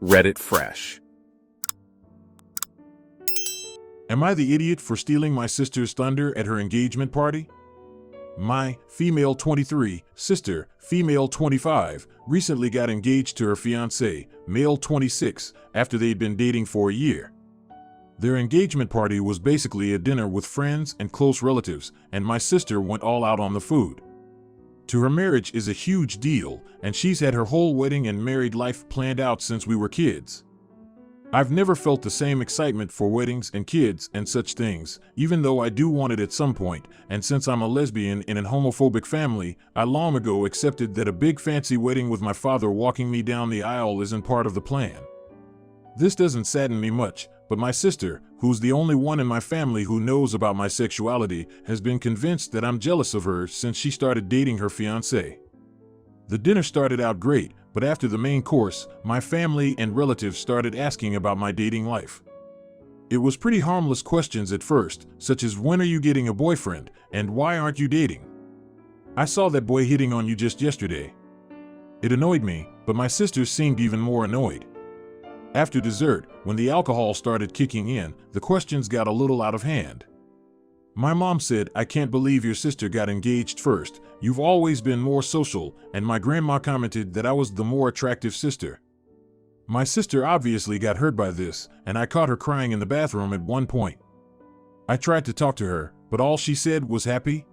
Reddit fresh. Am I the idiot for stealing my sister's thunder at her engagement party? My female 23 sister, female 25, recently got engaged to her fiancé, male 26, after they'd been dating for a year. Their engagement party was basically a dinner with friends and close relatives, and my sister went all out on the food. To her, marriage is a huge deal, and she's had her whole wedding and married life planned out since we were kids. I've never felt the same excitement for weddings and kids and such things, even though I do want it at some point, and since I'm a lesbian in an homophobic family, I long ago accepted that a big fancy wedding with my father walking me down the aisle isn't part of the plan. This doesn't sadden me much, but my sister, who's the only one in my family who knows about my sexuality, has been convinced that I'm jealous of her since she started dating her fiancé. The dinner started out great, but after the main course, my family and relatives started asking about my dating life. It was pretty harmless questions at first, such as when are you getting a boyfriend, and why aren't you dating? I saw that boy hitting on you just yesterday. It annoyed me, but my sisters seemed even more annoyed. After dessert, when the alcohol started kicking in, the questions got a little out of hand. My mom said, "I can't believe your sister got engaged first. You've always been more social," and my grandma commented that I was the more attractive sister. My sister obviously got hurt by this, and I caught her crying in the bathroom at one point. I tried to talk to her, but all she said was, "Happy?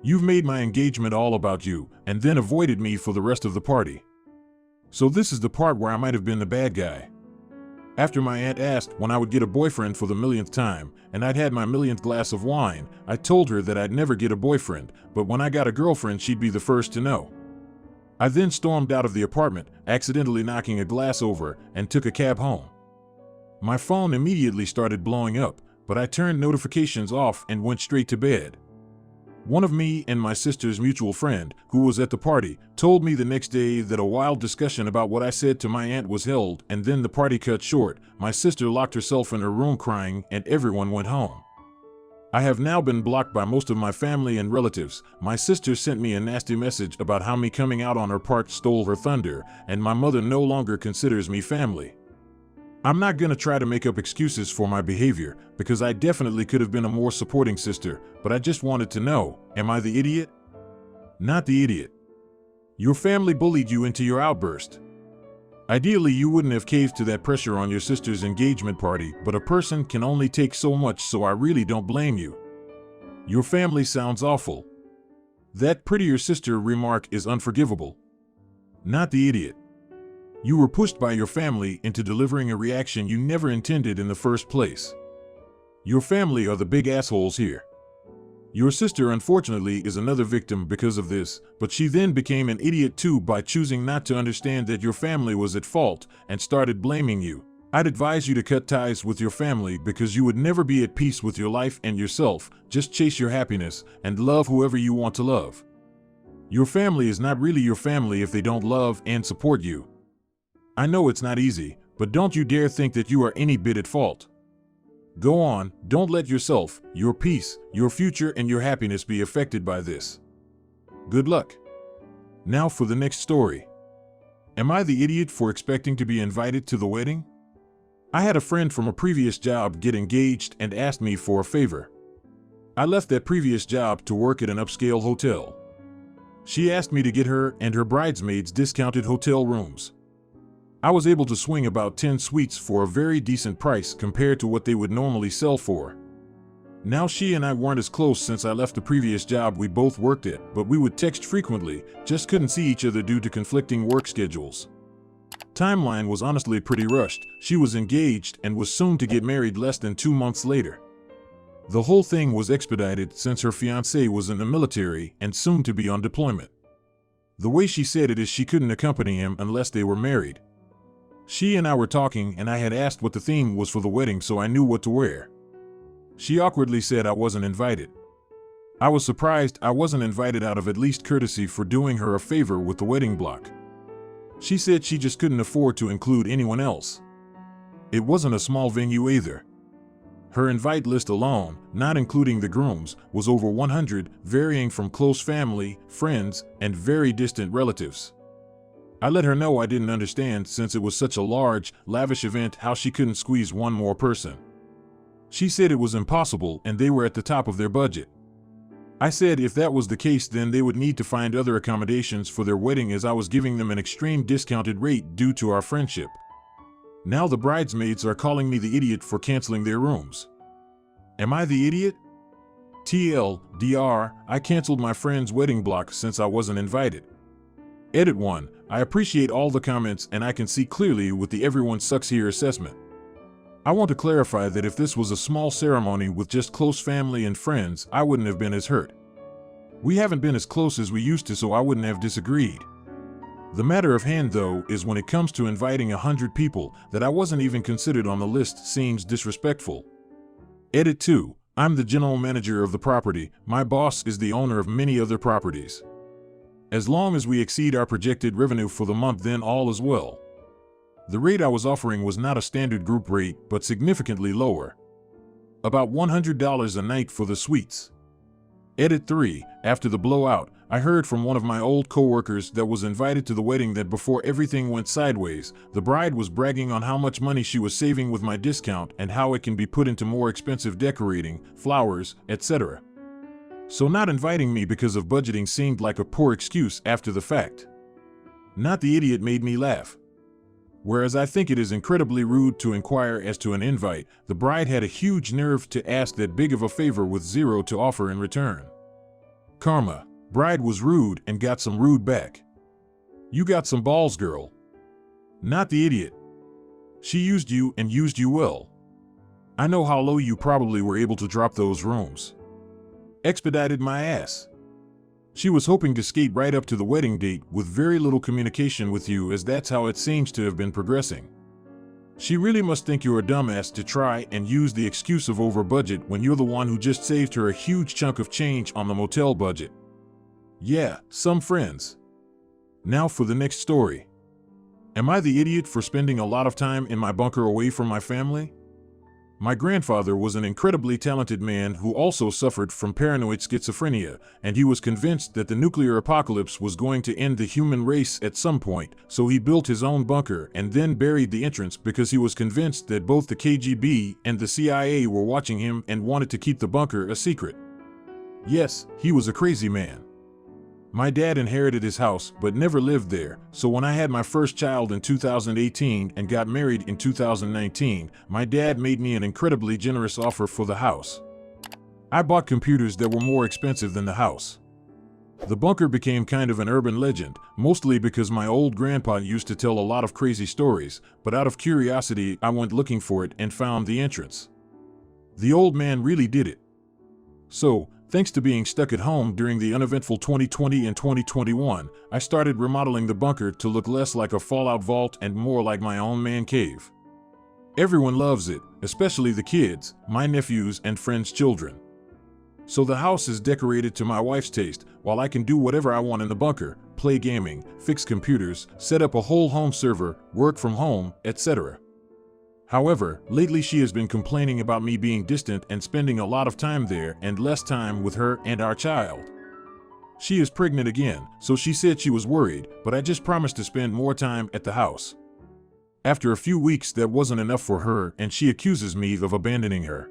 You've made my engagement all about you," and then avoided me for the rest of the party. So this is the part where I might have been the bad guy. After my aunt asked when I would get a boyfriend for the millionth time, and I'd had my millionth glass of wine, I told her that I'd never get a boyfriend, but when I got a girlfriend she'd be the first to know. I then stormed out of the apartment, accidentally knocking a glass over, and took a cab home. My phone immediately started blowing up, but I turned notifications off and went straight to bed. One of me and my sister's mutual friend, who was at the party, told me the next day that a wild discussion about what I said to my aunt was held, and then the party cut short. My sister locked herself in her room crying, and everyone went home. I have now been blocked by most of my family and relatives. My sister sent me a nasty message about how me coming out on her part stole her thunder, and my mother no longer considers me family. I'm not gonna try to make up excuses for my behavior, because I definitely could have been a more supporting sister, but I just wanted to know, am I the idiot? Not the idiot. Your family bullied you into your outburst. Ideally, you wouldn't have caved to that pressure on your sister's engagement party, but a person can only take so much, so I really don't blame you. Your family sounds awful. That prettier sister remark is unforgivable. Not the idiot. You were pushed by your family into delivering a reaction you never intended in the first place. Your family are the big assholes here. Your sister, unfortunately, is another victim because of this, but she then became an idiot too by choosing not to understand that your family was at fault and started blaming you. I'd advise you to cut ties with your family because you would never be at peace with your life and yourself. Just chase your happiness and love whoever you want to love. Your family is not really your family if they don't love and support you. I know it's not easy, but don't you dare think that you are any bit at fault. Go on, don't let yourself, your peace, your future, and your happiness be affected by this. Good luck. Now for the next story. Am I the idiot for expecting to be invited to the wedding? I had a friend from a previous job get engaged and asked me for a favor. I left that previous job to work at an upscale hotel. She asked me to get her and her bridesmaids discounted hotel rooms. I was able to swing about 10 suites for a very decent price compared to what they would normally sell for. Now she and I weren't as close since I left the previous job we both worked at, but we would text frequently, just couldn't see each other due to conflicting work schedules. Timeline was honestly pretty rushed. She was engaged and was soon to get married less than 2 months later. The whole thing was expedited since her fiancé was in the military and soon to be on deployment. The way she said it is she couldn't accompany him unless they were married. She and I were talking, and I had asked what the theme was for the wedding, so I knew what to wear. She awkwardly said I wasn't invited. I was surprised I wasn't invited out of at least courtesy for doing her a favor with the wedding block. She said she just couldn't afford to include anyone else. It wasn't a small venue either. Her invite list alone, not including the grooms, was over 100, varying from close family, friends, and very distant relatives. I let her know I didn't understand, since it was such a large, lavish event, how she couldn't squeeze one more person. She said it was impossible and they were at the top of their budget. I said if that was the case, then they would need to find other accommodations for their wedding, as I was giving them an extreme discounted rate due to our friendship. Now the bridesmaids are calling me the idiot for canceling their rooms. Am I the idiot? TLDR, I canceled my friend's wedding block since I wasn't invited. Edit 1. I appreciate all the comments and I can see clearly with the everyone sucks here assessment. I want to clarify that if this was a small ceremony with just close family and friends, I wouldn't have been as hurt. We haven't been as close as we used to, so I wouldn't have disagreed. The matter of hand, though, is when it comes to inviting 100 people that I wasn't even considered on the list seems disrespectful. Edit 2. I'm the general manager of the property. My boss is the owner of many other properties. As long as we exceed our projected revenue for the month, then all is well. The rate I was offering was not a standard group rate, but significantly lower. About $100 a night for the suites. Edit 3. After the blowout, I heard from one of my old coworkers that was invited to the wedding that before everything went sideways, the bride was bragging on how much money she was saving with my discount and how it can be put into more expensive decorating, flowers, etc. So not inviting me because of budgeting seemed like a poor excuse after the fact. Not the idiot made me laugh. Whereas I think it is incredibly rude to inquire as to an invite, the bride had a huge nerve to ask that big of a favor with zero to offer in return. Karma. Bride was rude and got some rude back. You got some balls, girl. Not the idiot. She used you and used you well. I know how low you probably were able to drop those rooms. Expedited my ass. She was hoping to skate right up to the wedding date with very little communication with you, as that's how it seems to have been progressing. She really must think you're a dumbass to try and use the excuse of over budget when you're the one who just saved her a huge chunk of change on the motel budget. Yeah, some friends. Now for the next story. Am I the idiot for spending a lot of time in my bunker away from my family? My grandfather was an incredibly talented man who also suffered from paranoid schizophrenia, and he was convinced that the nuclear apocalypse was going to end the human race at some point, so he built his own bunker and then buried the entrance because he was convinced that both the KGB and the CIA were watching him and wanted to keep the bunker a secret. Yes, he was a crazy man. My dad inherited his house but never lived there, so when I had my first child in 2018 and got married in 2019, my dad made me an incredibly generous offer for the house. I bought computers that were more expensive than the house. The bunker became kind of an urban legend, mostly because my old grandpa used to tell a lot of crazy stories, but out of curiosity I went looking for it and found the entrance. The old man really did it. So, thanks to being stuck at home during the uneventful 2020 and 2021, I started remodeling the bunker to look less like a fallout vault and more like my own man cave. Everyone loves it, especially the kids, my nephews and friends' children. So the house is decorated to my wife's taste, while I can do whatever I want in the bunker, play gaming, fix computers, set up a whole home server, work from home, etc. However, lately she has been complaining about me being distant and spending a lot of time there and less time with her and our child. She is pregnant again, so she said she was worried, but I just promised to spend more time at the house. After a few weeks, that wasn't enough for her, and she accuses me of abandoning her.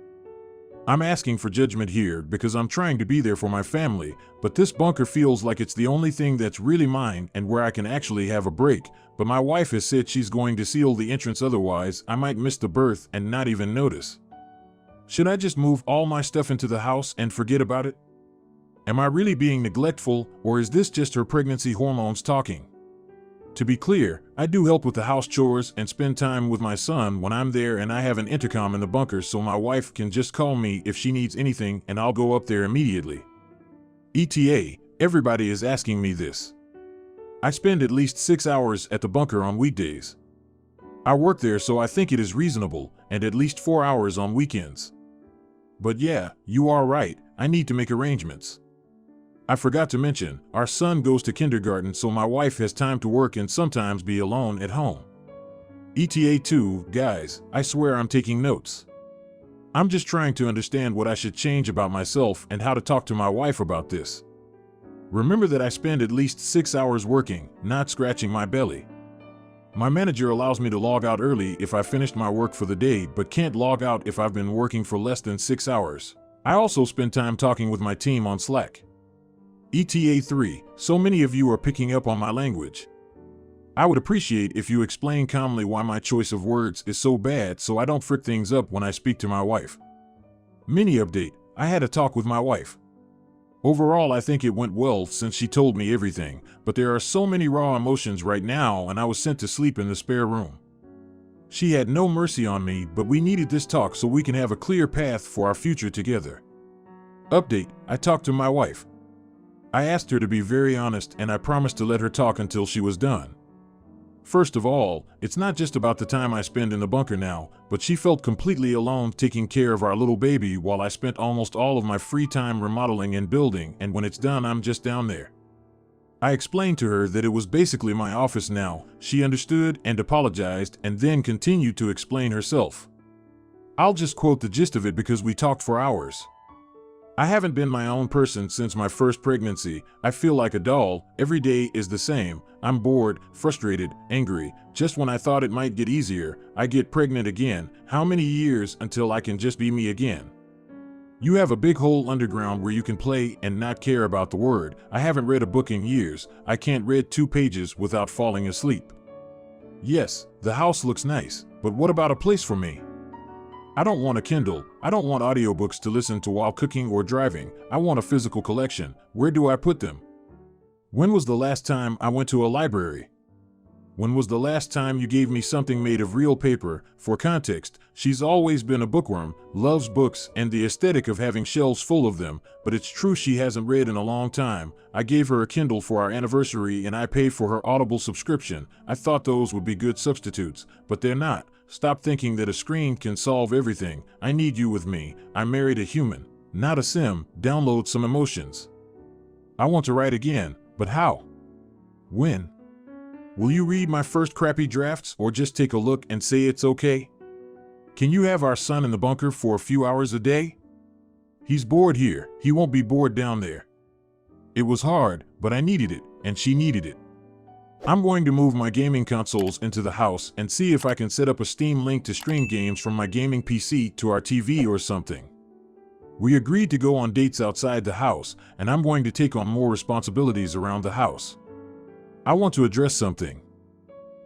I'm asking for judgment here because I'm trying to be there for my family, but this bunker feels like it's the only thing that's really mine and where I can actually have a break, but my wife has said she's going to seal the entrance, otherwise I might miss the birth and not even notice. Should I just move all my stuff into the house and forget about it? Am I really being neglectful, or is this just her pregnancy hormones talking? To be clear, I do help with the house chores and spend time with my son when I'm there, and I have an intercom in the bunker so my wife can just call me if she needs anything and I'll go up there immediately. ETA, everybody is asking me this. I spend at least 6 hours at the bunker on weekdays. I work there, so I think it is reasonable, and at least 4 hours on weekends. But yeah, you are right, I need to make arrangements. I forgot to mention, our son goes to kindergarten, so my wife has time to work and sometimes be alone at home. ETA 2, guys, I swear I'm taking notes. I'm just trying to understand what I should change about myself and how to talk to my wife about this. Remember that I spend at least 6 hours working, not scratching my belly. My manager allows me to log out early if I finished my work for the day, but can't log out if I've been working for less than 6 hours. I also spend time talking with my team on Slack. ETA 3. So many of you are picking up on my language. I would appreciate if you explain calmly why my choice of words is so bad so I don't frick things up when I speak to my wife. Mini update. I had a talk with my wife. Overall, I think it went well since she told me everything, but there are so many raw emotions right now and I was sent to sleep in the spare room. She had no mercy on me, but we needed this talk so we can have a clear path for our future together. Update. I talked to my wife. I asked her to be very honest and I promised to let her talk until she was done. First of all, it's not just about the time I spend in the bunker now, but she felt completely alone taking care of our little baby while I spent almost all of my free time remodeling and building, and when it's done I'm just down there. I explained to her that it was basically my office now. She understood and apologized and then continued to explain herself. I'll just quote the gist of it because we talked for hours. I haven't been my own person since my first pregnancy. I feel like a doll. Every day is the same. I'm bored, frustrated, angry. Just when I thought it might get easier, I get pregnant again. How many years until I can just be me again? You have a big hole underground where you can play and not care about the word. I haven't read a book in years. I can't read 2 pages without falling asleep. Yes, the house looks nice, but what about a place for me? I don't want a Kindle. I don't want audiobooks to listen to while cooking or driving. I want a physical collection. Where do I put them? When was the last time I went to a library? When was the last time you gave me something made of real paper? For context, she's always been a bookworm, loves books and the aesthetic of having shelves full of them, but it's true she hasn't read in a long time. I gave her a Kindle for our anniversary and I paid for her Audible subscription. I thought those would be good substitutes, but they're not. Stop thinking that a screen can solve everything. I need you with me. I married a human, not a sim. Download some emotions. I want to write again, but how? When? Will you read my first crappy drafts or just take a look and say it's okay? Can you have our son in the bunker for a few hours a day? He's bored here. He won't be bored down there. It was hard, but I needed it, and she needed it. I'm going to move my gaming consoles into the house and see if I can set up a Steam link to stream games from my gaming PC to our TV or something. We agreed to go on dates outside the house, and I'm going to take on more responsibilities around the house. I want to address something.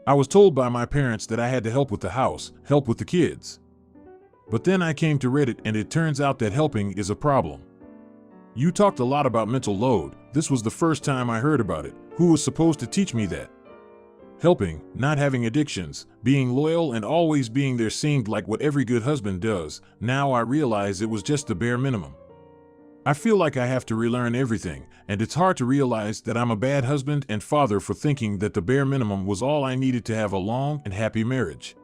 I was told by my parents that I had to help with the house, help with the kids. But then I came to Reddit and it turns out that helping is a problem. You talked a lot about mental load. This was the first time I heard about it. Who was supposed to teach me that? Helping, not having addictions, being loyal and always being there seemed like what every good husband does. Now I realize it was just the bare minimum. I feel like I have to relearn everything, and it's hard to realize that I'm a bad husband and father for thinking that the bare minimum was all I needed to have a long and happy marriage.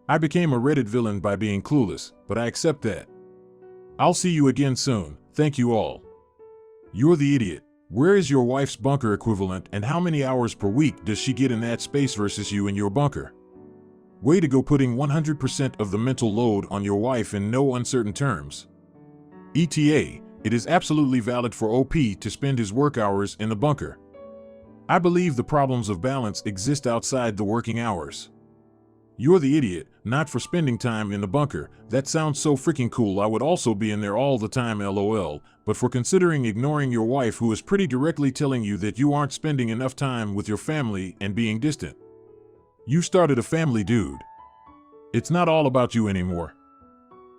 I became a Reddit villain by being clueless, but I accept that. I'll see you again soon. Thank you all. You're the idiot. Where is your wife's bunker equivalent and how many hours per week does she get in that space versus you in your bunker? Way to go putting 100% of the mental load on your wife in no uncertain terms. ETA, it is absolutely valid for OP to spend his work hours in the bunker. I believe the problems of balance exist outside the working hours. You're the idiot, not for spending time in the bunker. That sounds so freaking cool. I would also be in there all the time, LOL, but for considering ignoring your wife who is pretty directly telling you that you aren't spending enough time with your family and being distant. You started a family, dude. It's not all about you anymore.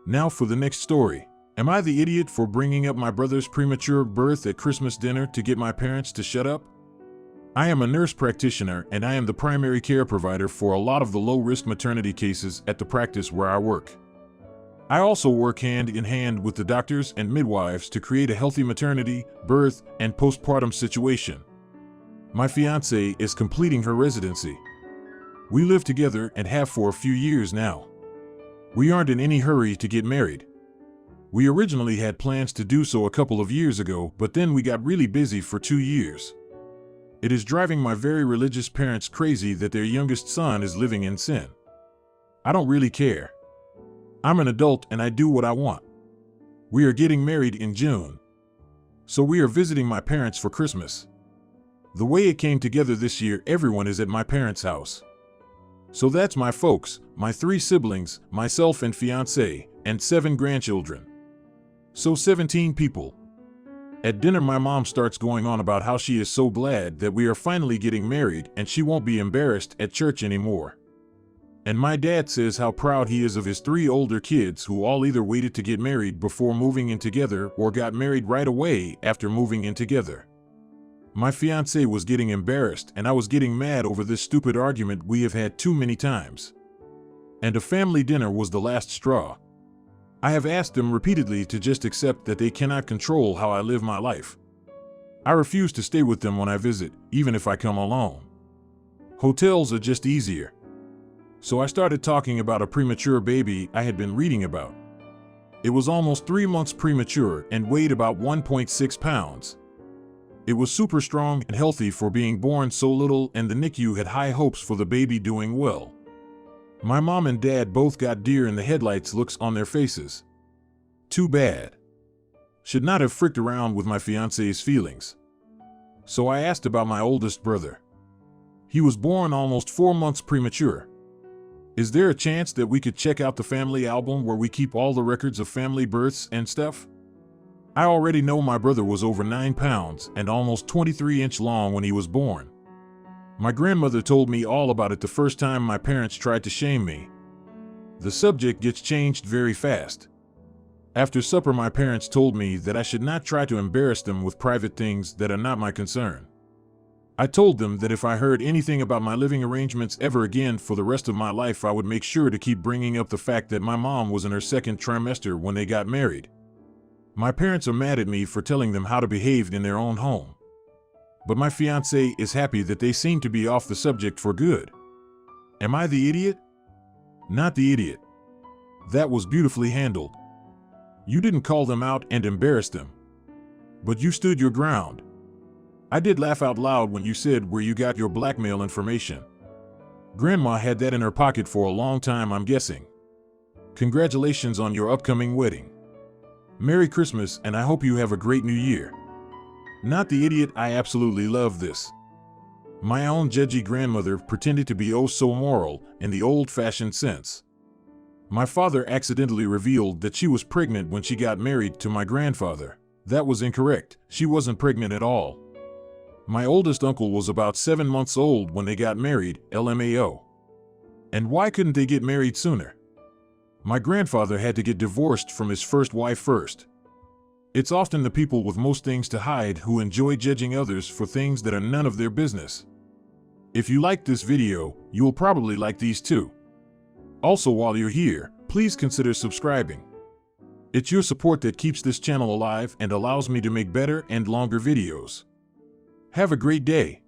Now for the next story. Am I the idiot for bringing up my brother's premature birth at Christmas dinner to get my parents to shut up? I am a nurse practitioner and I am the primary care provider for a lot of the low-risk maternity cases at the practice where I work. I also work hand in hand with the doctors and midwives to create a healthy maternity, birth, and postpartum situation. My fiancée is completing her residency. We live together and have for a few years now. We aren't in any hurry to get married. We originally had plans to do so a couple of years ago, but then we got really busy for 2 years. It is driving my very religious parents crazy that their youngest son is living in sin. I don't really care. I'm an adult and I do what I want. We are getting married in June. So we are visiting my parents for Christmas. The way it came together this year, everyone is at my parents' house. So that's my folks, my 3 siblings, myself and fiancé, and 7 grandchildren. So 17 people. At dinner, my mom starts going on about how she is so glad that we are finally getting married and she won't be embarrassed at church anymore. And my dad says how proud he is of his 3 older kids who all either waited to get married before moving in together or got married right away after moving in together. My fiancé was getting embarrassed and I was getting mad over this stupid argument we have had too many times. And a family dinner was the last straw. I have asked them repeatedly to just accept that they cannot control how I live my life. I refuse to stay with them when I visit, even if I come alone. Hotels are just easier. So I started talking about a premature baby I had been reading about. It was almost 3 months premature and weighed about 1.6 pounds. It was super strong and healthy for being born so little, and the NICU had high hopes for the baby doing well. My mom and dad both got deer in the headlights looks on their faces. Too bad. Should not have fricked around with my fiancé's feelings. So I asked about my oldest brother. He was born almost 4 months premature. Is there a chance that we could check out the family album where we keep all the records of family births and stuff? I already know my brother was over 9 pounds and almost 23 inches long when he was born. My grandmother told me all about it the first time my parents tried to shame me. The subject gets changed very fast. After supper, my parents told me that I should not try to embarrass them with private things that are not my concern. I told them that if I heard anything about my living arrangements ever again for the rest of my life, I would make sure to keep bringing up the fact that my mom was in her 2nd trimester when they got married. My parents are mad at me for telling them how to behave in their own home. But my fiancé is happy that they seem to be off the subject for good. Am I the idiot? Not the idiot. That was beautifully handled. You didn't call them out and embarrass them. But you stood your ground. I did laugh out loud when you said where you got your blackmail information. Grandma had that in her pocket for a long time, I'm guessing. Congratulations on your upcoming wedding. Merry Christmas, and I hope you have a great new year. Not the idiot, I absolutely love this. My own judgy grandmother pretended to be oh so moral in the old-fashioned sense. My father accidentally revealed that she was pregnant when she got married to my grandfather. That was incorrect. She wasn't pregnant at all. My oldest uncle was about 7 months old when they got married, LMAO. And why couldn't they get married sooner? My grandfather had to get divorced from his first wife first. It's often the people with most things to hide who enjoy judging others for things that are none of their business. If you liked this video, you will probably like these too. Also, while you're here, please consider subscribing. It's your support that keeps this channel alive and allows me to make better and longer videos. Have a great day.